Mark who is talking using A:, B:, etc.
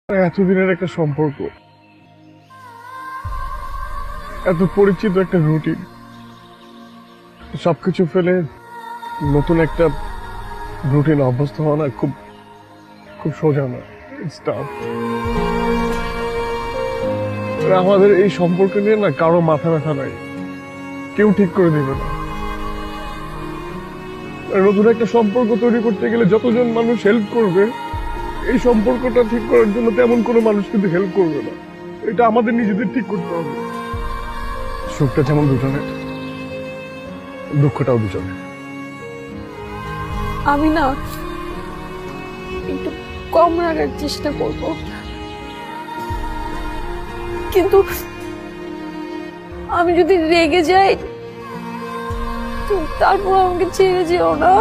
A: এতদিনের একটা সম্পর্ক, এত পরিচিত একটা রুটিন, সবকিছু ফেলে নতুন একটা রুটিন অভ্যস্ত হওয়া না খুব খুব সোজা না। It's tough. আর আমাদের এই সম্পর্ক নিয়ে না কারো মাথা ব্যথা নাই, কেউ ঠিক করে দিবে না। আর নতুন একটা সম্পর্ক তৈরি করতে গেলে যতজন মানুষ হেল্প করবে, এই সম্পর্কটা ঠিক করার জন্য তেমন কোনো মানুষ কিন্তু হেল্প করবে না। এটা আমাদের নিজেদের ঠিক করতে হবে। সুখটা যেমন দুজনের, দুঃখটাও দুজনের।
B: আমি না একটু কম রাখার চেষ্টা করব, কিন্তু আমি যদি রেগে যাই তারপর আমাকে ছেড়ে যেও না।